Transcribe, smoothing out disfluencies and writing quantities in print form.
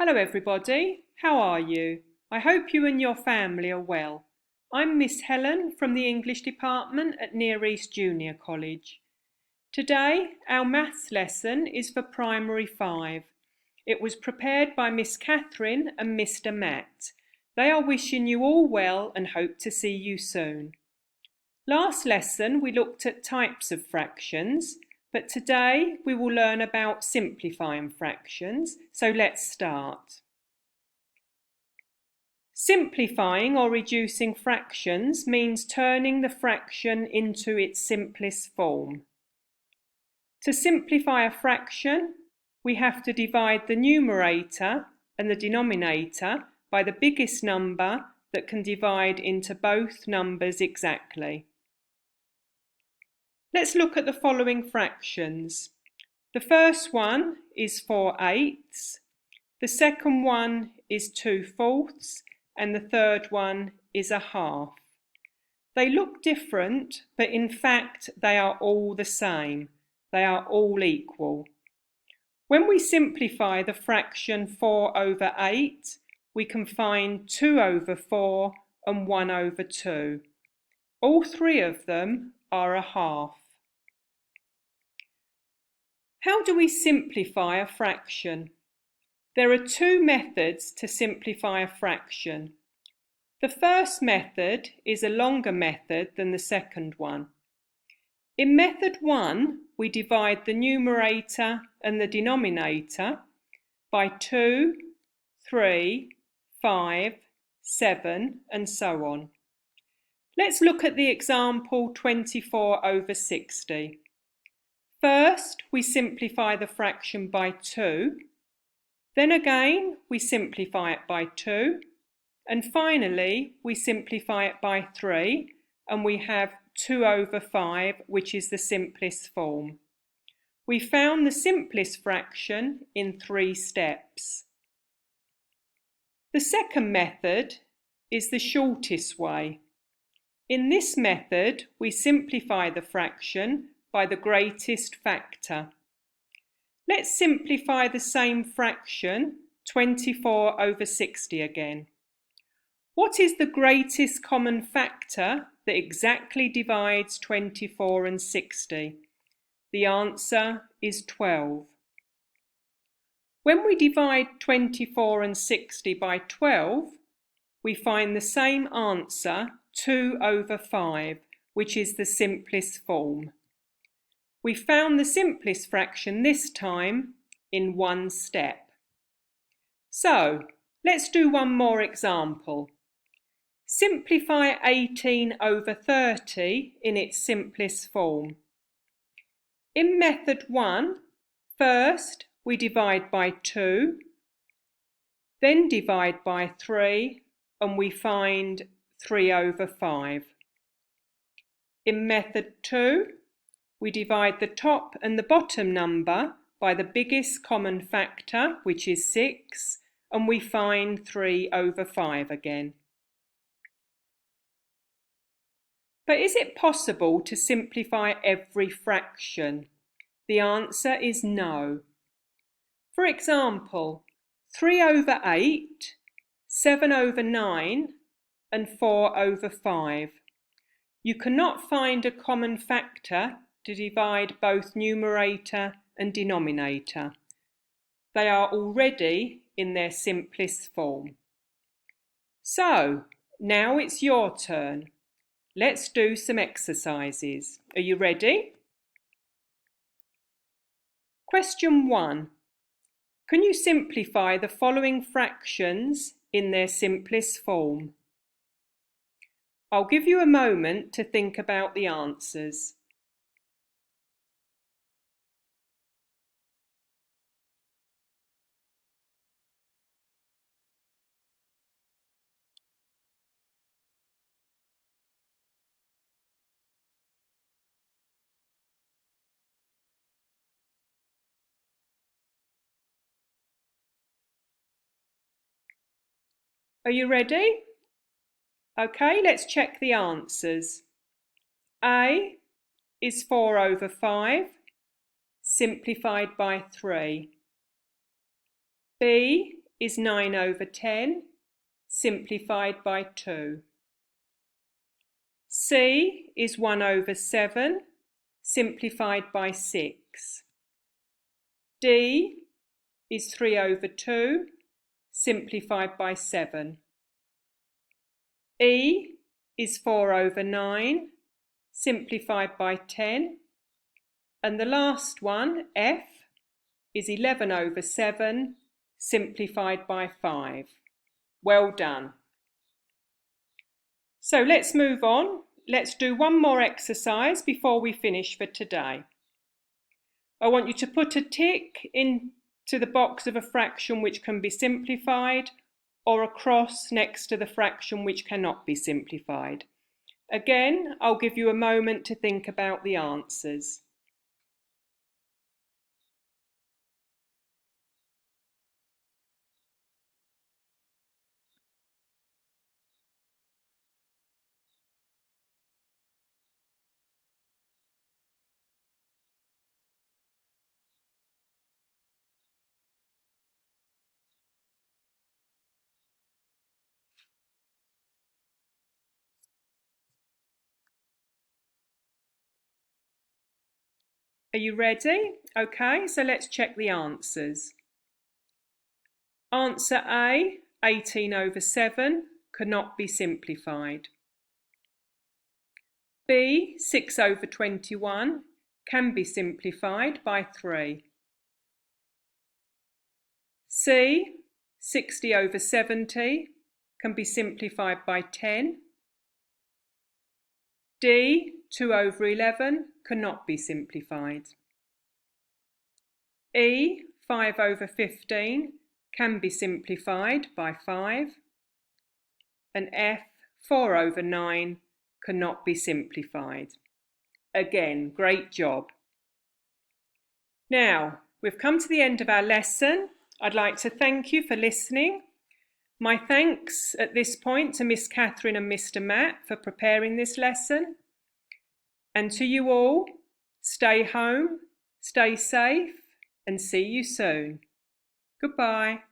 Hello everybody, how are you? I hope you and your family are well. I'm Miss Helen from the English department at Near East Junior College. Today our maths lesson is for Primary 5. It was prepared by Miss Catherine and Mr. Matt. They are wishing you all well and hope to see you soon. Last lesson we looked at types of fractions, but today we will learn about simplifying fractions, so let's start. Simplifying or reducing fractions means turning the fraction into its simplest form. To simplify a fraction, we have to divide the numerator and the denominator by the biggest number that can divide into both numbers exactly. Let's look at the following fractions. The first one is 4/8, the second one is 2/4, and the third one is 1/2. They look different, but in fact they are all the same. They are all equal. When we simplify the fraction 4/8, we can find 2/4 and 1/2. All three of them are 1/2. How do we simplify a fraction? There are two methods to simplify a fraction. The first method is a longer method than the second one. In method 1, we divide the numerator and the denominator by 2, 3, 5, 7, and so on. Let's look at the example 24/60. First, we simplify the fraction by 2, then again we simplify it by 2, and finally we simplify it by 3, and we have 2/5, which is the simplest form. We found the simplest fraction in 3 steps. The second method is the shortest way. In this method, we simplify the fraction by the greatest factor. Let's simplify the same fraction, 24/60 again. What is the greatest common factor that exactly divides 24 and 60? The answer is 12. When we divide 24 and 60 by 12, we find the same answer, 2/5, which is the simplest form. We found the simplest fraction this time in 1 step. So, let's do one more example. Simplify 18/30 in its simplest form. In method 1, first we divide by 2, then divide by 3, and we find 3/5. In method 2, we divide the top and the bottom number by the biggest common factor, which is 6, and we find 3/5 again. But is it possible to simplify every fraction? The answer is no. For example, 3/8, 7/9, and 4/5. You cannot find a common factor to divide both numerator and denominator. They are already in their simplest form. So, now it's your turn. Let's do some exercises. Are you ready? Question 1. Can you simplify the following fractions in their simplest form? I'll give you a moment to think about the answers. Are you ready? Okay, let's check the answers. A is 4/5, simplified by 3. B is 9/10, simplified by 2. C is 1/7, simplified by 6. D is 3/2, simplified by 7. E is 4/9, simplified by 10. And the last one, F, is 11/7, simplified by 5. Well done. So let's move on. Let's do one more exercise before we finish for today. I want you to put a tick into the box of a fraction which can be simplified, or a cross next to the fraction which cannot be simplified. Again, I'll give you a moment to think about the answers. Are you ready? Okay, so let's check the answers. Answer A, 18/7, cannot be simplified. B, 6/21, can be simplified by 3. C, 60/70, can be simplified by 10. D, 2/11, cannot be simplified. E, 5/15, can be simplified by 5. And F, 4/9, cannot be simplified. Again, great job. Now, we've come to the end of our lesson. I'd like to thank you for listening. My thanks at this point to Miss Catherine and Mr. Matt for preparing this lesson. And to you all, stay home, stay safe, and see you soon. Goodbye.